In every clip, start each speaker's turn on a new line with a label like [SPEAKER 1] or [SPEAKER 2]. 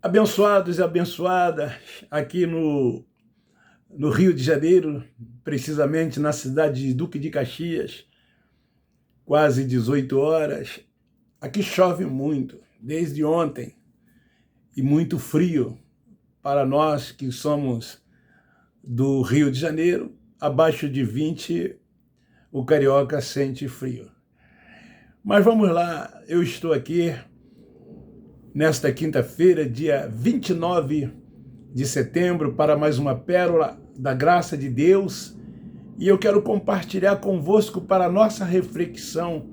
[SPEAKER 1] Abençoados e abençoadas, aqui no Rio de Janeiro, precisamente na cidade de Duque de Caxias, quase 18 horas. Aqui chove muito, desde ontem, e muito frio para nós que somos do Rio de Janeiro. Abaixo de 20, o carioca sente frio. Mas vamos lá, eu estou aqui nesta quinta-feira, dia 29 de setembro, para mais uma pérola da graça de Deus, e eu quero compartilhar convosco para a nossa reflexão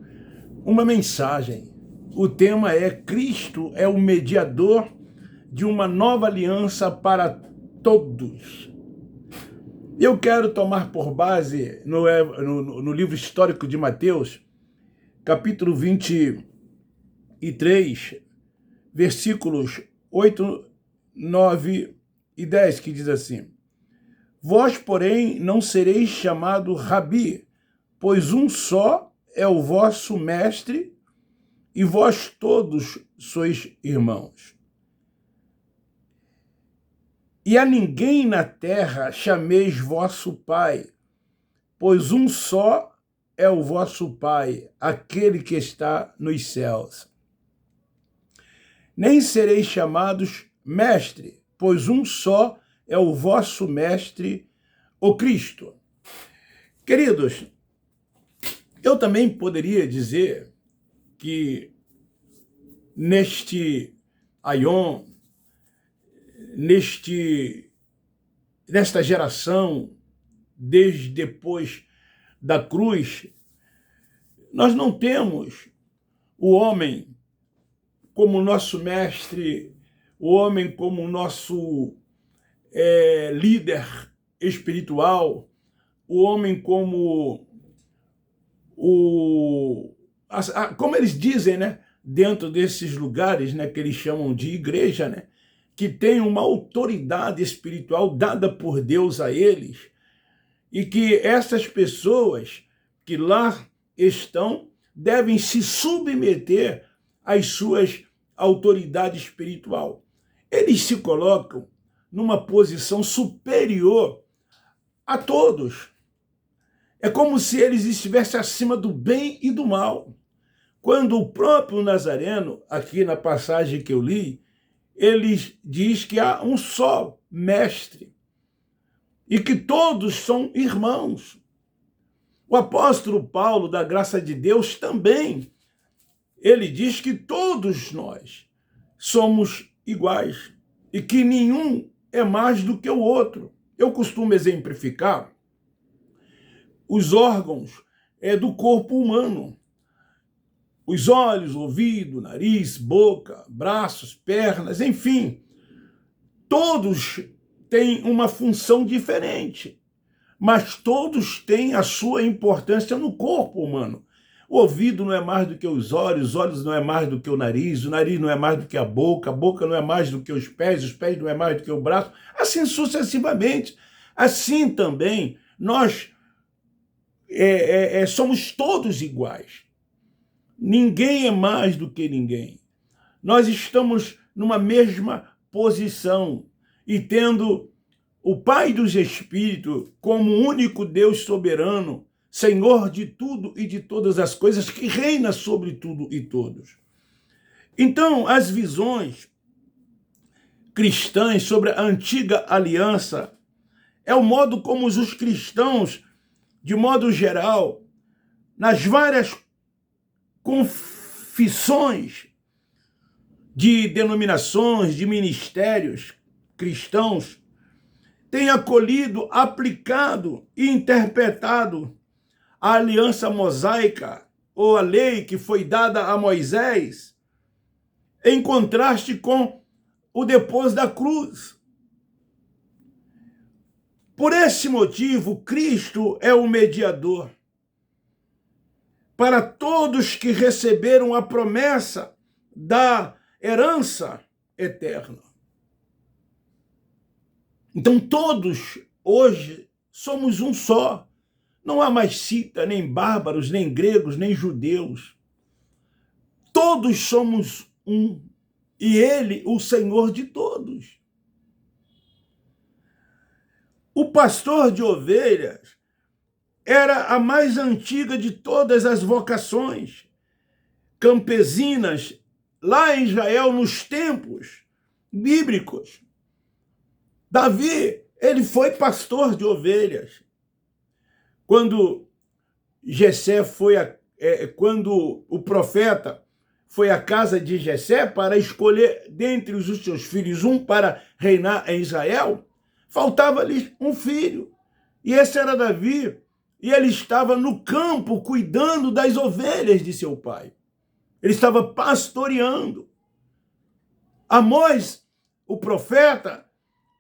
[SPEAKER 1] uma mensagem. O tema é: Cristo é o mediador de uma nova aliança para todos. Eu quero tomar por base no livro histórico de Mateus, capítulo 23, versículos 8, 9 e 10, que diz assim: Vós, porém, não sereis chamado Rabi, pois um só é o vosso mestre, e vós todos sois irmãos. E a ninguém na terra chameis vosso Pai, pois um só é o vosso Pai, aquele que está nos céus. Nem sereis chamados mestre, pois um só é o vosso mestre, o Cristo. Queridos, eu também poderia dizer que neste aion, nesta geração, desde depois da cruz, nós não temos o homem como nosso mestre, o homem como nosso líder espiritual, o homem como como eles dizem, né, dentro desses lugares, né, que eles chamam de igreja, né, que tem uma autoridade espiritual dada por Deus a eles, e que essas pessoas que lá estão devem se submeter às suas autoridades espiritual. Eles se colocam numa posição superior a todos. É como se eles estivessem acima do bem e do mal. Quando o próprio Nazareno, aqui na passagem que eu li, ele diz que há um só mestre e que todos são irmãos. O apóstolo Paulo, da graça de Deus, também, ele diz que todos nós somos iguais e que nenhum é mais do que o outro. Eu costumo exemplificar os órgãos do corpo humano. Os olhos, ouvido, nariz, boca, braços, pernas, enfim. Todos têm uma função diferente, mas todos têm a sua importância no corpo humano. O ouvido não é mais do que os olhos não é mais do que o nariz não é mais do que a boca não é mais do que os pés não é mais do que o braço, assim sucessivamente. Assim também, nós somos todos iguais. Ninguém é mais do que ninguém. Nós estamos numa mesma posição e tendo o Pai dos Espíritos como único Deus soberano, Senhor de tudo e de todas as coisas, que reina sobre tudo e todos. Então, as visões cristãs sobre a antiga aliança é o modo como os cristãos, de modo geral, nas várias confissões de denominações, de ministérios cristãos, têm acolhido, aplicado e interpretado a aliança mosaica, ou a lei que foi dada a Moisés, em contraste com o depois da cruz. Por esse motivo, Cristo é o mediador para todos que receberam a promessa da herança eterna. Então todos hoje somos um só. Não há mais cita, nem bárbaros, nem gregos, nem judeus. Todos somos um. e ele o Senhor de todos. O pastor de ovelhas era a mais antiga de todas as vocações campesinas lá em Israel, nos tempos bíblicos. Davi, ele foi pastor de ovelhas. Quando Jessé quando o profeta foi à casa de Jessé para escolher dentre os seus filhos um para reinar em Israel, faltava-lhe um filho. E esse era Davi. E ele estava no campo cuidando das ovelhas de seu pai. Ele estava pastoreando. Amós, o profeta,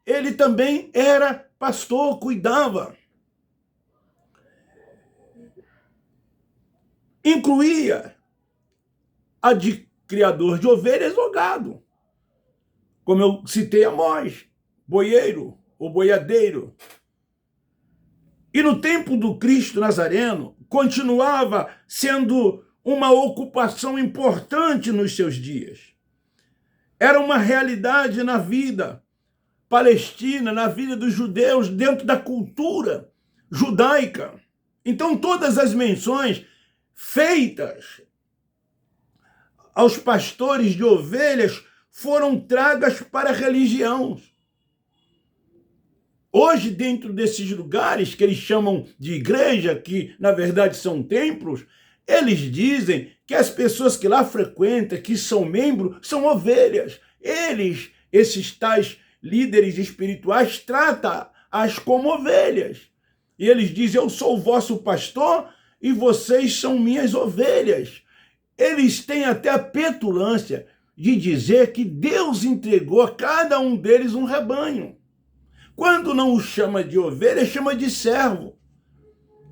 [SPEAKER 1] ele também era pastor, cuidava. Incluía a de criador de ovelhas ou gado. Como eu citei Amós, boieiro ou boiadeiro. E no tempo do Cristo Nazareno, continuava sendo uma ocupação importante nos seus dias. Era uma realidade na vida palestina, na vida dos judeus, dentro da cultura judaica. Então, todas as menções feitas aos pastores de ovelhas foram tragas para a religião. Hoje, dentro desses lugares que eles chamam de igreja, que na verdade são templos, eles dizem que as pessoas que lá frequentam, que são membros, são ovelhas. Eles, esses tais líderes espirituais, tratam-as como ovelhas. E eles dizem, eu sou o vosso pastor e vocês são minhas ovelhas. Eles têm até a petulância de dizer que Deus entregou a cada um deles um rebanho. Quando não o chama de ovelha, chama de servo.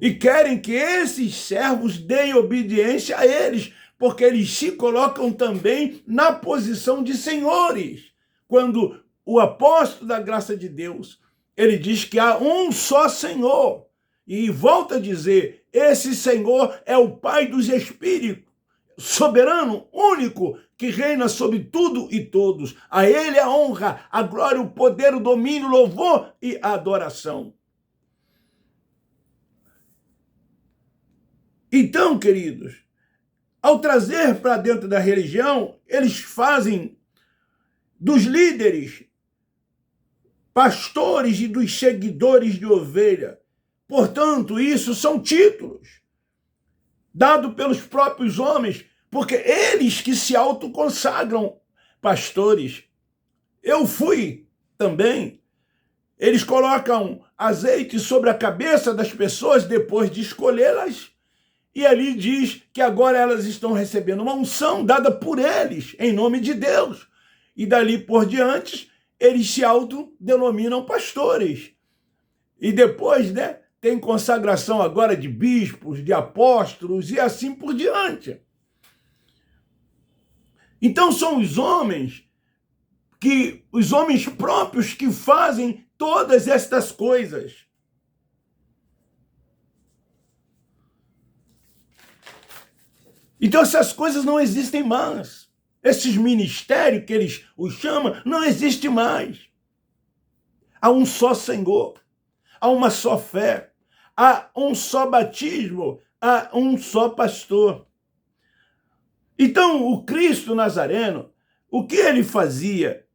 [SPEAKER 1] E querem que esses servos deem obediência a eles, porque eles se colocam também na posição de senhores. Quando o apóstolo da graça de Deus, ele diz que há um só Senhor. E volta a dizer, esse Senhor é o Pai dos Espíritos, soberano, único, que reina sobre tudo e todos. A ele a honra, a glória, o poder, o domínio, o louvor e a adoração. Então, queridos, ao trazer para dentro da religião, eles fazem dos líderes, pastores e dos seguidores de ovelha. Portanto, isso são títulos dados pelos próprios homens, porque eles que se autoconsagram pastores. Eu fui também. Eles colocam azeite sobre a cabeça das pessoas depois de escolhê-las, e ali diz que agora elas estão recebendo uma unção dada por eles, em nome de Deus. E dali por diante, eles se autodenominam pastores. E depois, tem consagração agora de bispos, de apóstolos e assim por diante. Então são os homens próprios que fazem todas estas coisas. Então essas coisas não existem mais. Esses ministérios que eles os chamam, não existem mais. Há um só Senhor, há uma só fé, há um só batismo, há um só pastor. Então, o Cristo Nazareno, o que ele fazia?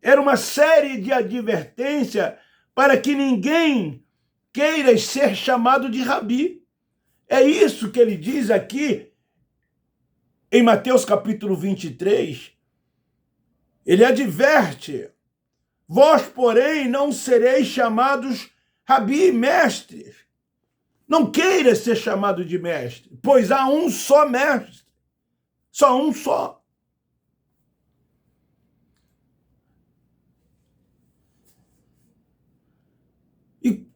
[SPEAKER 1] Era uma série de advertência para que ninguém queira ser chamado de rabi. É isso que ele diz aqui em Mateus capítulo 23. Ele adverte, vós, porém, não sereis chamados rabi, mestres. Não queira ser chamado de mestre, pois há um só mestre. Só um só. E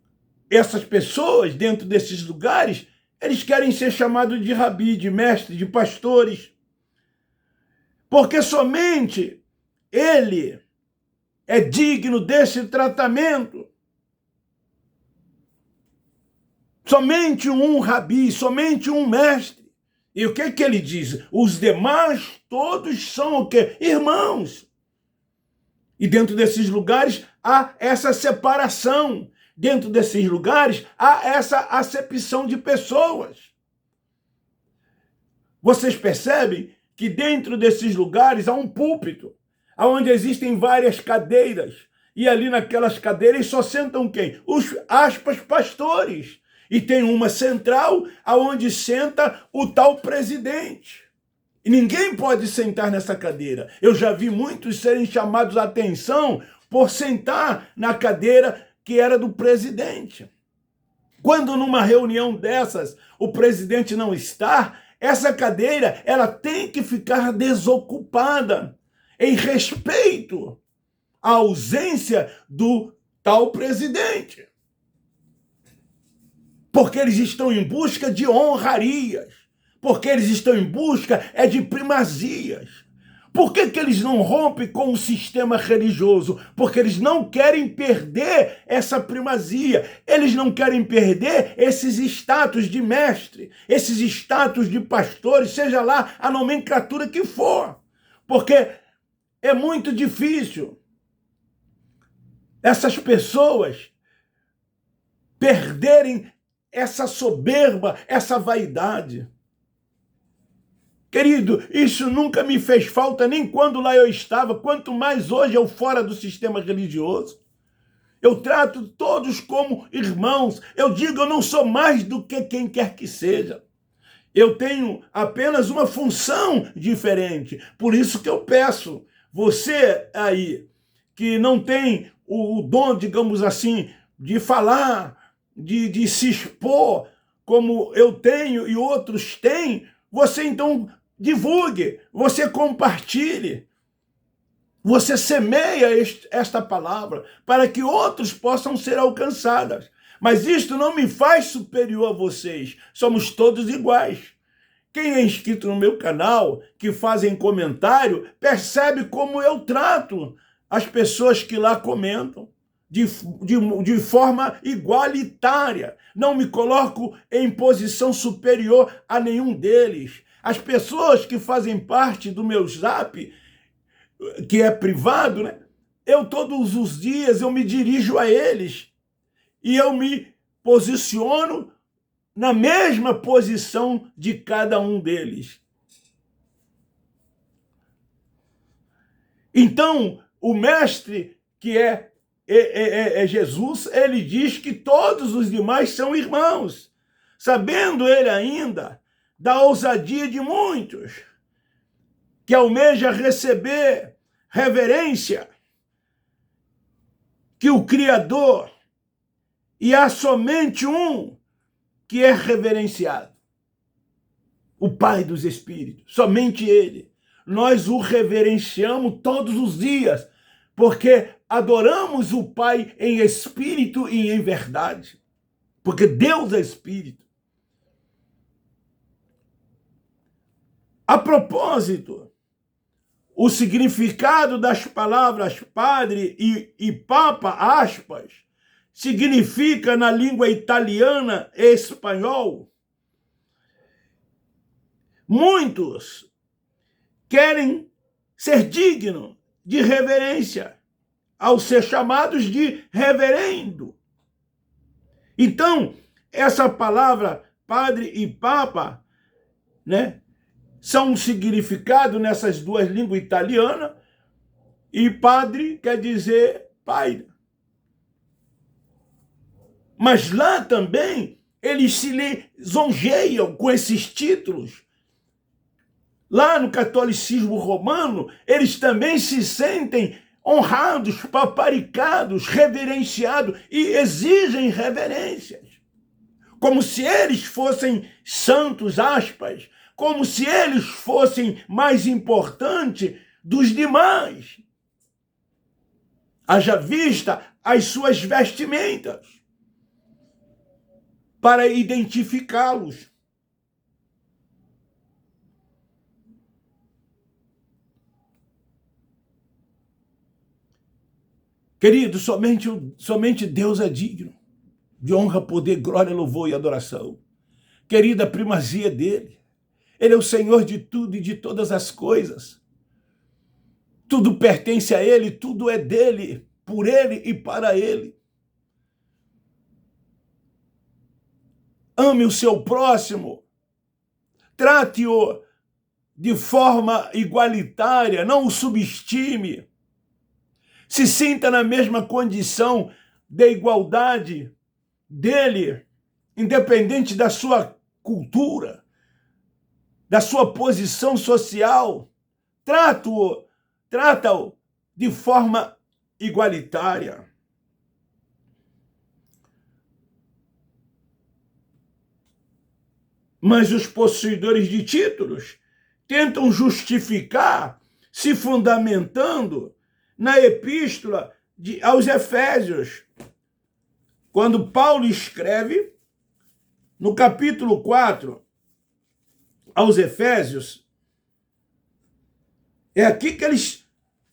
[SPEAKER 1] essas pessoas, dentro desses lugares, eles querem ser chamados de rabi, de mestre, de pastores. Porque somente ele é digno desse tratamento. Somente um rabi, somente um mestre. E o que ele diz? Os demais todos são o quê? Irmãos. E dentro desses lugares há essa separação. Dentro desses lugares há essa acepção de pessoas. Vocês percebem que dentro desses lugares há um púlpito, onde existem várias cadeiras. E ali naquelas cadeiras só sentam quem? Os, aspas, pastores. E tem uma central onde senta o tal presidente. E ninguém pode sentar nessa cadeira. Eu já vi muitos serem chamados a atenção por sentar na cadeira que era do presidente. Quando numa reunião dessas o presidente não está, essa cadeira ela tem que ficar desocupada em respeito à ausência do tal presidente. Porque eles estão em busca de honrarias, porque eles estão em busca de primazias. Por que eles não rompem com o sistema religioso? Porque eles não querem perder essa primazia, eles não querem perder esses status de mestre, esses status de pastores, seja lá a nomenclatura que for. Porque é muito difícil essas pessoas perderem essa soberba, essa vaidade. Querido, isso nunca me fez falta, nem quando lá eu estava, quanto mais hoje eu fora do sistema religioso. Eu trato todos como irmãos. Eu digo, eu não sou mais do que quem quer que seja. Eu tenho apenas uma função diferente. Por isso que eu peço, você aí, que não tem o dom, digamos assim, de falar, de se expor, como eu tenho e outros têm, você então divulgue, você compartilhe, você semeia esta palavra para que outros possam ser alcançados. Mas isto não me faz superior a vocês, somos todos iguais. Quem é inscrito no meu canal, que fazem comentário, percebe como eu trato as pessoas que lá comentam. De forma igualitária. Não me coloco em posição superior a nenhum deles. As pessoas que fazem parte do meu Zap, que é privado, né? Eu todos os dias eu me dirijo a eles e eu me posiciono na mesma posição de cada um deles. Então, o mestre, que é Jesus, ele diz que todos os demais são irmãos, sabendo ele ainda da ousadia de muitos, que almeja receber reverência, que o Criador, e há somente um que é reverenciado, o Pai dos Espíritos, somente ele. Nós o reverenciamos todos os dias, porque adoramos o Pai em espírito e em verdade, porque Deus é espírito. A propósito, o significado das palavras padre e papa, aspas, significa na língua italiana e espanhol. Muitos querem ser dignos de reverência, ao ser chamados de reverendo. Então, essa palavra padre e papa, né, são um significado nessas duas línguas italianas, e padre quer dizer pai. Mas lá também eles se lisonjeiam com esses títulos. Lá no catolicismo romano, eles também se sentem honrados, paparicados, reverenciados e exigem reverências. Como se eles fossem santos, aspas, como se eles fossem mais importantes dos demais. Haja vista as suas vestimentas para identificá-los. Querido, somente Deus é digno de honra, poder, glória, louvor e adoração. Querida, a primazia dele. Ele é o Senhor de tudo e de todas as coisas. Tudo pertence a Ele, tudo é dele, por Ele e para Ele. Ame o seu próximo, trate-o de forma igualitária, não o subestime. Se sinta na mesma condição de igualdade dele, independente da sua cultura, da sua posição social. Trata-o de forma igualitária. Mas os possuidores de títulos tentam justificar, se fundamentando na epístola aos Efésios. Quando Paulo escreve, no capítulo 4, aos Efésios, é aqui que eles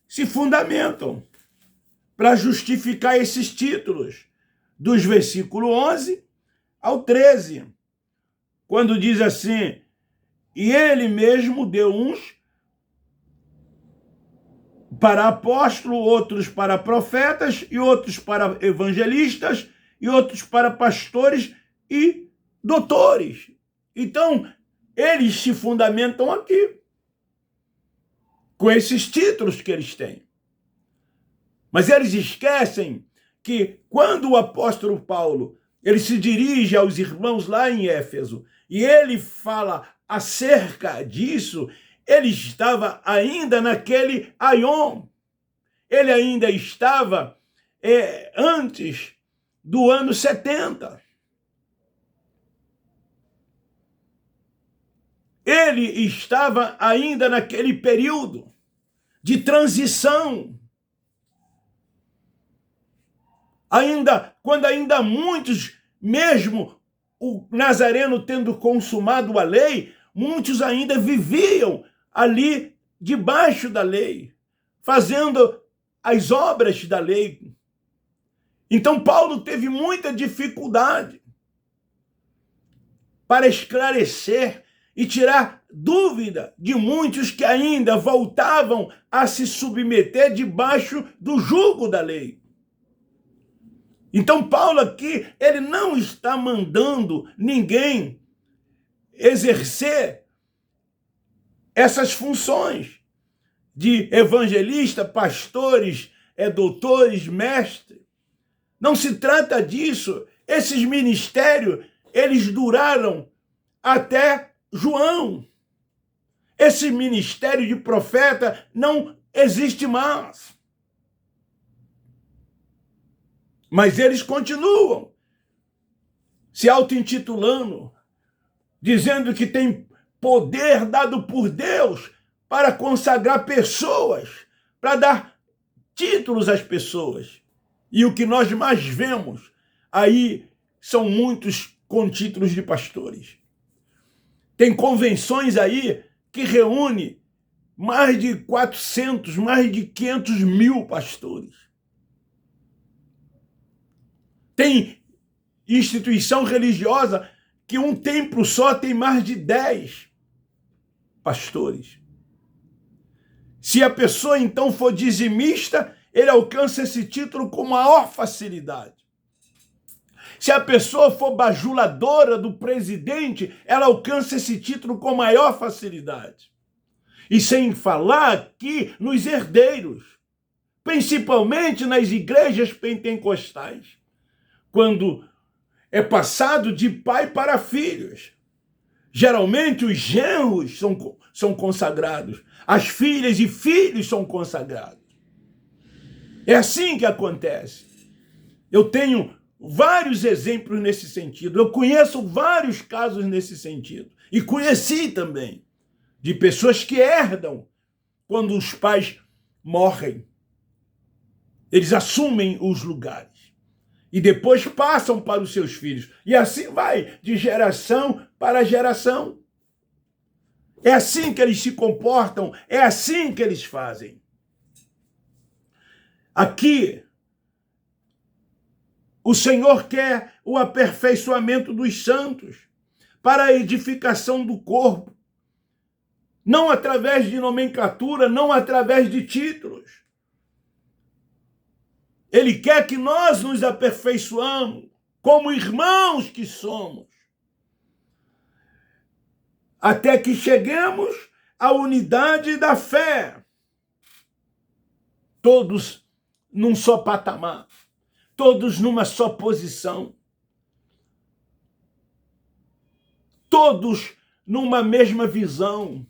[SPEAKER 1] se fundamentam para justificar esses títulos, dos versículos 11 ao 13, quando diz assim: e ele mesmo deu uns para apóstolos, outros para profetas, e outros para evangelistas, e outros para pastores e doutores. Então, eles se fundamentam aqui, com esses títulos que eles têm. Mas eles esquecem que quando o apóstolo Paulo ele se dirige aos irmãos lá em Éfeso e ele fala acerca disso, ele estava ainda naquele aion. Ele ainda estava antes do ano 70. Ele estava ainda naquele período de transição. Quando ainda muitos, mesmo o Nazareno tendo consumado a lei, muitos ainda viviam ali debaixo da lei, fazendo as obras da lei. Então Paulo teve muita dificuldade para esclarecer e tirar dúvida de muitos que ainda voltavam a se submeter debaixo do jugo da lei. Então Paulo aqui, ele não está mandando ninguém exercer essas funções de evangelista, pastores, doutores, mestres. Não se trata disso. Esses ministérios, eles duraram até João. Esse ministério de profeta não existe mais. Mas eles continuam se auto-intitulando, dizendo que tem poder dado por Deus para consagrar pessoas, para dar títulos às pessoas. E o que nós mais vemos aí são muitos com títulos de pastores. Tem convenções aí que reúne mais de 400, mais de 500 mil pastores. Tem instituição religiosa que um templo só tem mais de 10 pastores. Se a pessoa então for dizimista, ele alcança esse título com maior facilidade. Se a pessoa for bajuladora do presidente, ela alcança esse título com maior facilidade. E sem falar aqui nos herdeiros, principalmente nas igrejas pentecostais, quando é passado de pai para filhos. Geralmente os genros são consagrados, as filhas e filhos são consagrados. É assim que acontece. Eu tenho vários exemplos nesse sentido. Eu conheço vários casos nesse sentido. E conheci também de pessoas que herdam quando os pais morrem. Eles assumem os lugares. E depois passam para os seus filhos. E assim vai, de geração para geração. É assim que eles se comportam, é assim que eles fazem. Aqui, o Senhor quer o aperfeiçoamento dos santos para a edificação do corpo, não através de nomenclatura, não através de títulos. Ele quer que nós nos aperfeiçoamos como irmãos que somos, até que cheguemos à unidade da fé, todos num só patamar, todos numa só posição, todos numa mesma visão,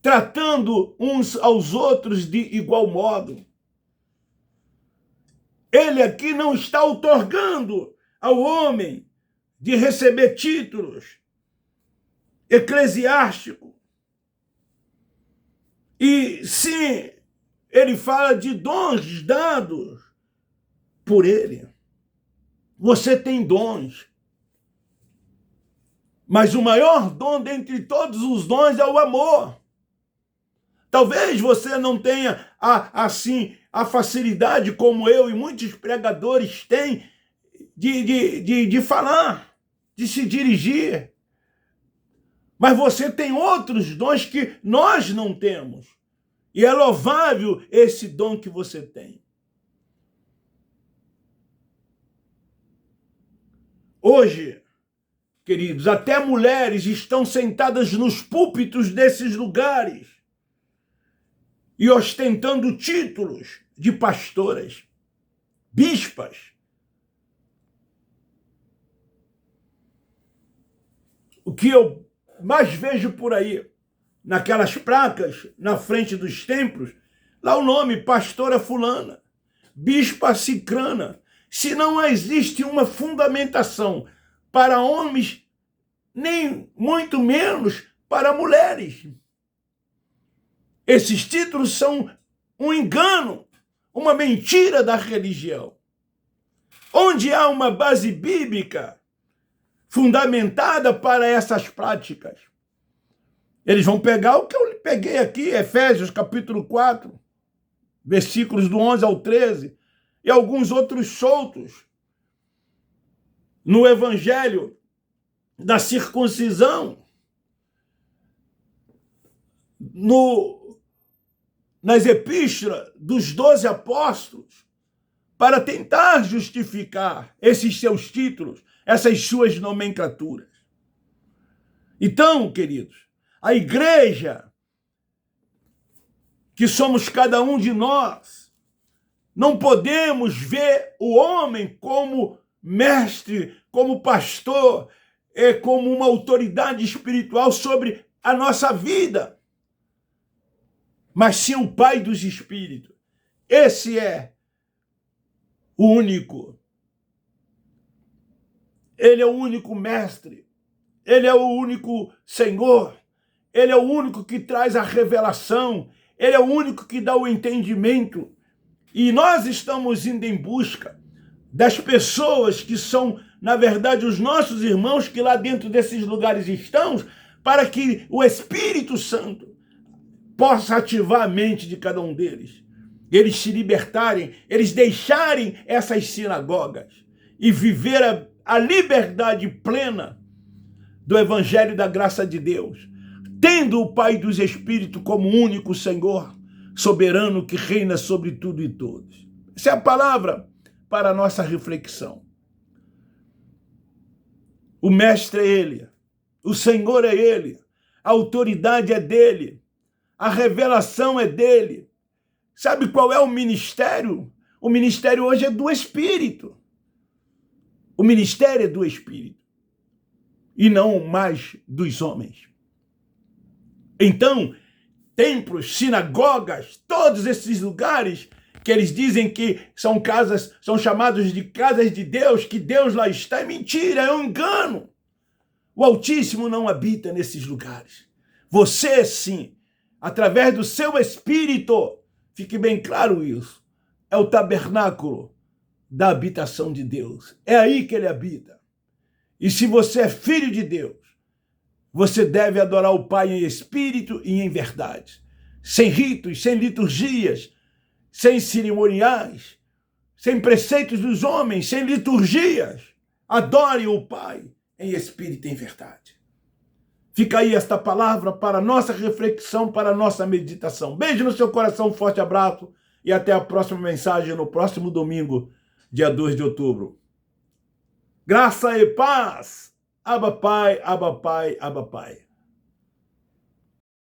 [SPEAKER 1] tratando uns aos outros de igual modo. Ele aqui não está outorgando ao homem de receber títulos eclesiásticos. E sim, ele fala de dons dados por ele. Você tem dons. Mas o maior dom dentre todos os dons é o amor. Talvez você não tenha assim a facilidade como eu e muitos pregadores têm de falar, de se dirigir. Mas você tem outros dons que nós não temos. E é louvável esse dom que você tem. Hoje, queridos, até mulheres estão sentadas nos púlpitos desses lugares e ostentando títulos de pastoras, bispas. O que eu mais vejo por aí, naquelas placas na frente dos templos, lá o nome pastora fulana, bispa cicrana. Se não existe uma fundamentação para homens, nem muito menos para mulheres. Esses títulos são um engano, uma mentira da religião. Onde há uma base bíblica fundamentada para essas práticas, eles vão pegar o que eu peguei aqui, Efésios capítulo 4, versículos do 11 ao 13, e alguns outros soltos no evangelho da circuncisão, nas epístolas dos 12 apóstolos, para tentar justificar esses seus títulos, essas suas nomenclaturas. Então, queridos, a igreja, que somos cada um de nós, não podemos ver o homem como mestre, como pastor, como uma autoridade espiritual sobre a nossa vida, mas sim o Pai dos Espíritos. Esse é o único. Ele é o único mestre. Ele é o único Senhor. Ele é o único que traz a revelação. Ele é o único que dá o entendimento. E nós estamos indo em busca das pessoas que são, na verdade, os nossos irmãos que lá dentro desses lugares estão, para que o Espírito Santo possa ativar a mente de cada um deles. Eles se libertarem, eles deixarem essas sinagogas e viver a liberdade plena do Evangelho da graça de Deus, tendo o Pai dos Espíritos como único Senhor, soberano que reina sobre tudo e todos. Essa é a palavra para a nossa reflexão. O Mestre é Ele, o Senhor é Ele, a autoridade é dEle, a revelação é dEle. Sabe qual é o ministério? O ministério hoje é do Espírito. O ministério é do Espírito e não mais dos homens. Então, templos, sinagogas, todos esses lugares que eles dizem que são casas, são chamados de casas de Deus, que Deus lá está, é mentira, é um engano. O Altíssimo não habita nesses lugares. Você, sim, através do seu Espírito, fique bem claro isso, é o tabernáculo da habitação de Deus. É aí que ele habita. E se você é filho de Deus, você deve adorar o Pai em espírito e em verdade, sem ritos, sem liturgias, sem cerimoniais, sem preceitos dos homens, sem liturgias. Adore o Pai em espírito e em verdade. Fica aí esta palavra para nossa reflexão, para nossa meditação. Beijo no seu coração, um forte abraço e até a próxima mensagem no próximo domingo, dia 2 de outubro. Graça e paz. Abba Pai, Abba Pai, Abba Pai.